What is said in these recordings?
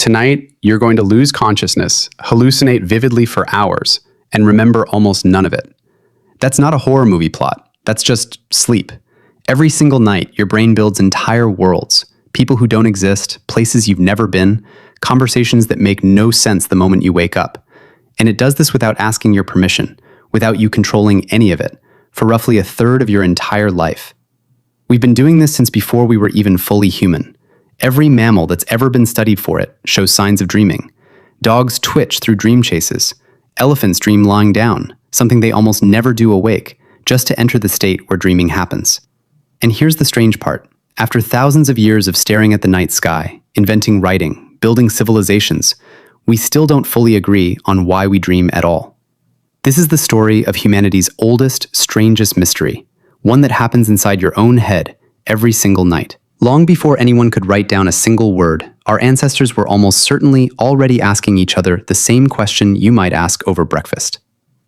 Tonight, you're going to lose consciousness, hallucinate vividly for hours, and remember almost none of it. That's not a horror movie plot. That's just sleep. Every single night, your brain builds entire worlds, people who don't exist, places you've never been, conversations that make no sense the moment you wake up. And it does this without asking your permission, without you controlling any of it, for roughly a third of your entire life. We've been doing this since before we were even fully human. Every mammal that's ever been studied for it shows signs of dreaming. Dogs twitch through dream chases. Elephants dream lying down, something they almost never do awake, just to enter the state where dreaming happens. And here's the strange part. After thousands of years of staring at the night sky, inventing writing, building civilizations, we still don't fully agree on why we dream at all. This is the story of humanity's oldest, strangest mystery, one that happens inside your own head every single night. Long before anyone could write down a single word, our ancestors were almost certainly already asking each other the same question you might ask over breakfast.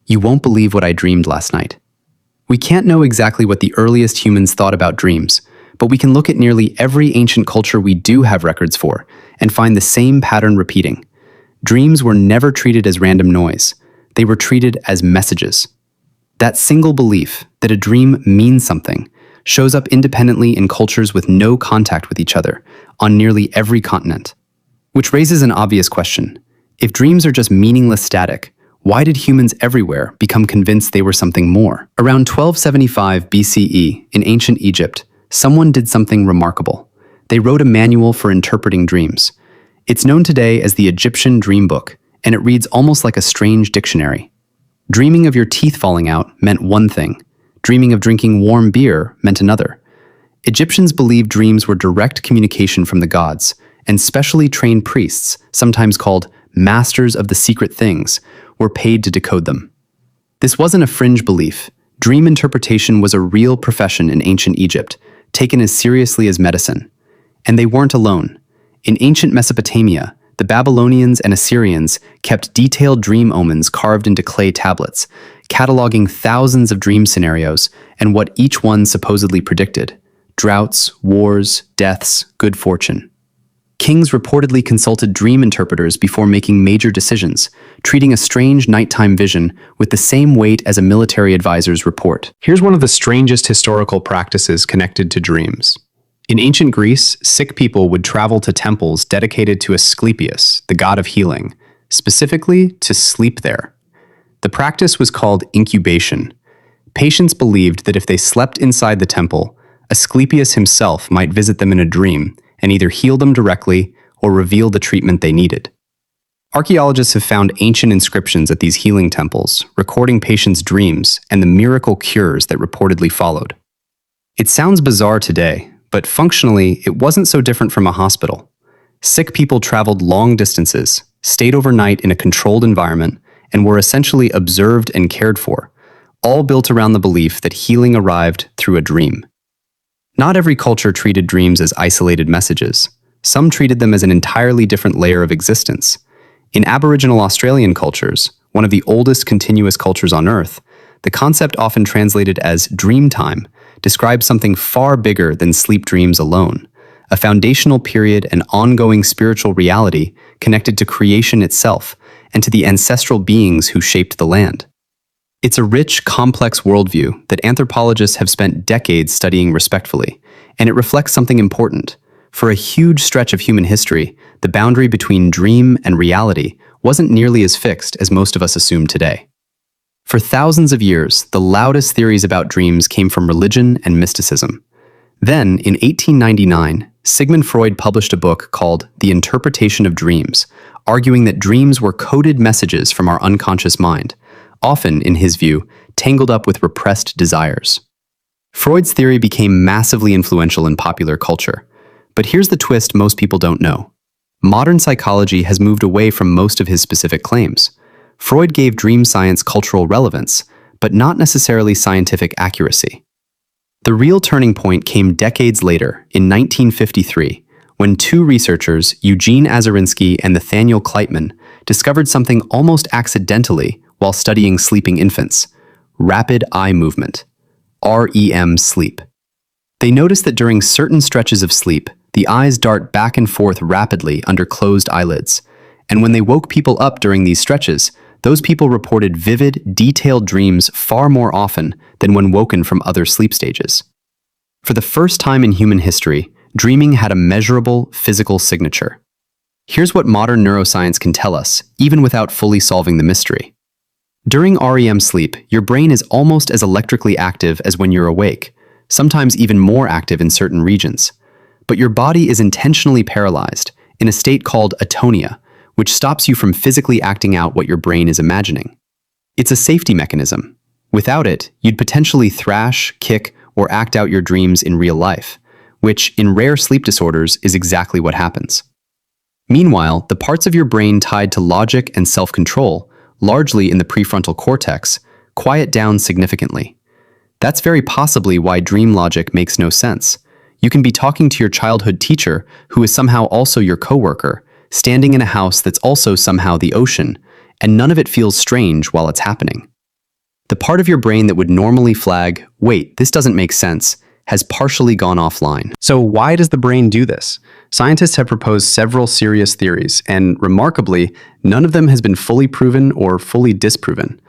You won't believe what I dreamed last night. We can't know exactly what the earliest humans thought about dreams, but we can look at nearly every ancient culture we do have records for and find the same pattern repeating. Dreams were never treated as random noise. They were treated as messages. That single belief that a dream means something shows up independently in cultures with no contact with each other on nearly every continent. Which raises an obvious question. If dreams are just meaningless static, why did humans everywhere become convinced they were something more? Around 1275 BCE, in ancient Egypt, someone did something remarkable. They wrote a manual for interpreting dreams. It's known today as the Egyptian Dream Book, and it reads almost like a strange dictionary. Dreaming of your teeth falling out meant one thing. Dreaming of drinking warm beer meant another. Egyptians believed dreams were direct communication from the gods, and specially trained priests, sometimes called masters of the secret things, were paid to decode them. This wasn't a fringe belief. Dream interpretation was a real profession in ancient Egypt, taken as seriously as medicine. And they weren't alone. In ancient Mesopotamia, the Babylonians and Assyrians kept detailed dream omens carved into clay tablets, cataloging thousands of dream scenarios and what each one supposedly predicted: droughts, wars, deaths, good fortune. Kings reportedly consulted dream interpreters before making major decisions, treating a strange nighttime vision with the same weight as a military advisor's report. Here's one of the strangest historical practices connected to dreams. In ancient Greece, sick people would travel to temples dedicated to Asclepius, the god of healing, specifically to sleep there. The practice was called incubation. Patients believed that if they slept inside the temple, Asclepius himself might visit them in a dream and either heal them directly or reveal the treatment they needed. Archaeologists have found ancient inscriptions at these healing temples, recording patients' dreams and the miracle cures that reportedly followed. It sounds bizarre today, but functionally, it wasn't so different from a hospital. Sick people traveled long distances, stayed overnight in a controlled environment, and were essentially observed and cared for, all built around the belief that healing arrived through a dream. Not every culture treated dreams as isolated messages. Some treated them as an entirely different layer of existence. In Aboriginal Australian cultures, one of the oldest continuous cultures on Earth, the concept often translated as dream time describes something far bigger than sleep dreams alone, a foundational period and ongoing spiritual reality connected to creation itself and to the ancestral beings who shaped the land. It's a rich, complex worldview that anthropologists have spent decades studying respectfully, and it reflects something important. For a huge stretch of human history, the boundary between dream and reality wasn't nearly as fixed as most of us assume today. For thousands of years, the loudest theories about dreams came from religion and mysticism. Then, in 1899, Sigmund Freud published a book called The Interpretation of Dreams, arguing that dreams were coded messages from our unconscious mind, often, in his view, tangled up with repressed desires. Freud's theory became massively influential in popular culture. But here's the twist most people don't know. Modern psychology has moved away from most of his specific claims. Freud gave dream science cultural relevance, but not necessarily scientific accuracy. The real turning point came decades later, in 1953, when two researchers, Eugene Azarinsky and Nathaniel Kleitman, discovered something almost accidentally while studying sleeping infants: rapid eye movement, REM sleep. They noticed that during certain stretches of sleep, The eyes dart back and forth rapidly under closed eyelids. And when they woke people up during these stretches, those people reported vivid, detailed dreams far more often than when woken from other sleep stages. For the first time in human history, dreaming had a measurable physical signature. Here's what modern neuroscience can tell us, even without fully solving the mystery. During REM sleep, your brain is almost as electrically active as when you're awake, sometimes even more active in certain regions. But your body is intentionally paralyzed, in a state called atonia, which stops you from physically acting out what your brain is imagining. It's a safety mechanism. Without it, you'd potentially thrash, kick, or act out your dreams in real life, which, in rare sleep disorders, is exactly what happens. Meanwhile, the parts of your brain tied to logic and self-control, largely in the prefrontal cortex, quiet down significantly. That's very possibly why dream logic makes no sense. You can be talking to your childhood teacher, who is somehow also your coworker, standing in a house that's also somehow the ocean, and none of it feels strange while it's happening. The part of your brain that would normally flag, "Wait, this doesn't make sense," has partially gone offline. So why does the brain do this? Scientists have proposed several serious theories, and remarkably, none of them has been fully proven or fully disproven.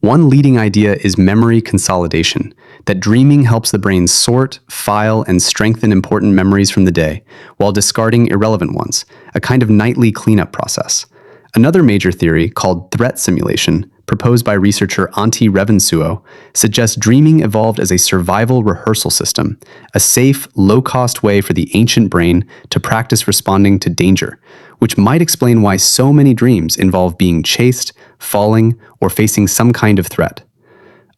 One leading idea is memory consolidation, that dreaming helps the brain sort, file, and strengthen important memories from the day, while discarding irrelevant ones, a kind of nightly cleanup process. Another major theory, called threat simulation, proposed by researcher Antti Revonsuo, suggests dreaming evolved as a survival rehearsal system, a safe, low-cost way for the ancient brain to practice responding to danger, which might explain why so many dreams involve being chased, falling, or facing some kind of threat.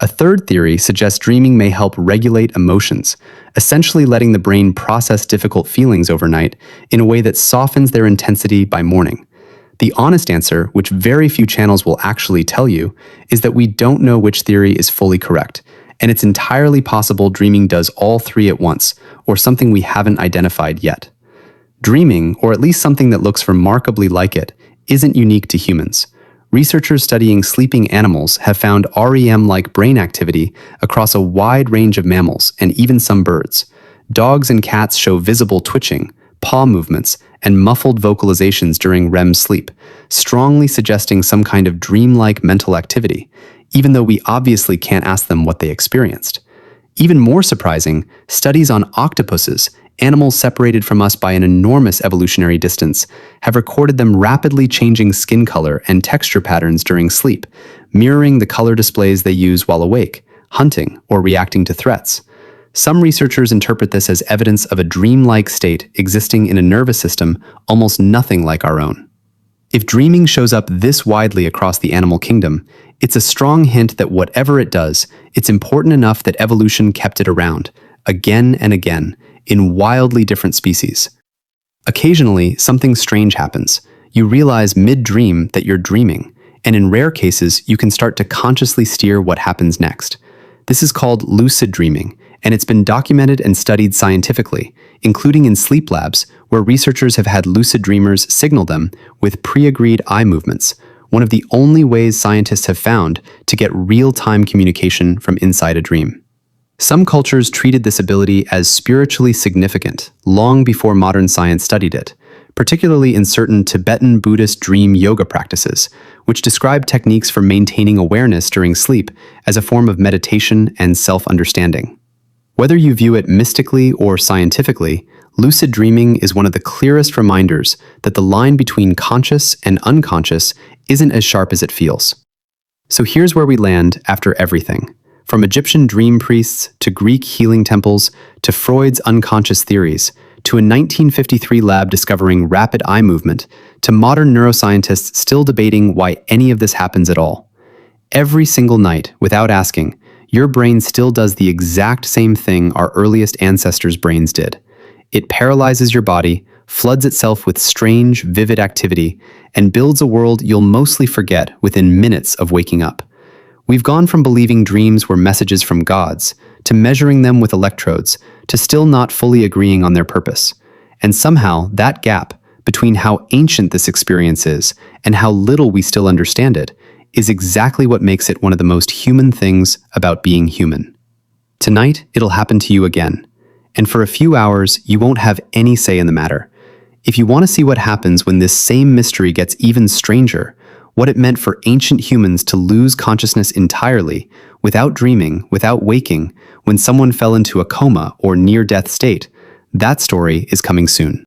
A third theory suggests dreaming may help regulate emotions, essentially letting the brain process difficult feelings overnight in a way that softens their intensity by morning. The honest answer, which very few channels will actually tell you, is that we don't know which theory is fully correct, and it's entirely possible dreaming does all three at once, or something we haven't identified yet. Dreaming, or at least something that looks remarkably like it, isn't unique to humans. Researchers studying sleeping animals have found REM-like brain activity across a wide range of mammals and even some birds. Dogs and cats show visible twitching, paw movements, and muffled vocalizations during REM sleep, strongly suggesting some kind of dreamlike mental activity, even though we obviously can't ask them what they experienced. Even more surprising, studies on octopuses, animals separated from us by an enormous evolutionary distance, have recorded them rapidly changing skin color and texture patterns during sleep, mirroring the color displays they use while awake, hunting, or reacting to threats. Some researchers interpret this as evidence of a dreamlike state existing in a nervous system almost nothing like our own. If dreaming shows up this widely across the animal kingdom, it's a strong hint that whatever it does, it's important enough that evolution kept it around, again and again, in wildly different species. Occasionally, something strange happens. You realize mid-dream that you're dreaming, and in rare cases, you can start to consciously steer what happens next. This is called lucid dreaming, and it's been documented and studied scientifically, including in sleep labs, where researchers have had lucid dreamers signal them with pre-agreed eye movements, one of the only ways scientists have found to get real-time communication from inside a dream. Some cultures treated this ability as spiritually significant long before modern science studied it, particularly in certain Tibetan Buddhist dream yoga practices, which describe techniques for maintaining awareness during sleep as a form of meditation and self-understanding. Whether you view it mystically or scientifically, lucid dreaming is one of the clearest reminders that the line between conscious and unconscious isn't as sharp as it feels. So here's where we land after everything. From Egyptian dream priests to Greek healing temples to Freud's unconscious theories to a 1953 lab discovering rapid eye movement to modern neuroscientists still debating why any of this happens at all. Every single night, without asking, your brain still does the exact same thing our earliest ancestors' brains did. It paralyzes your body, floods itself with strange, vivid activity, and builds a world you'll mostly forget within minutes of waking up. We've gone from believing dreams were messages from gods, to measuring them with electrodes, to still not fully agreeing on their purpose. And somehow, that gap between how ancient this experience is and how little we still understand it is exactly what makes it one of the most human things about being human. Tonight, it'll happen to you again. And for a few hours, you won't have any say in the matter. If you want to see what happens when this same mystery gets even stranger, what it meant for ancient humans to lose consciousness entirely, without dreaming, without waking, when someone fell into a coma or near-death state, that story is coming soon.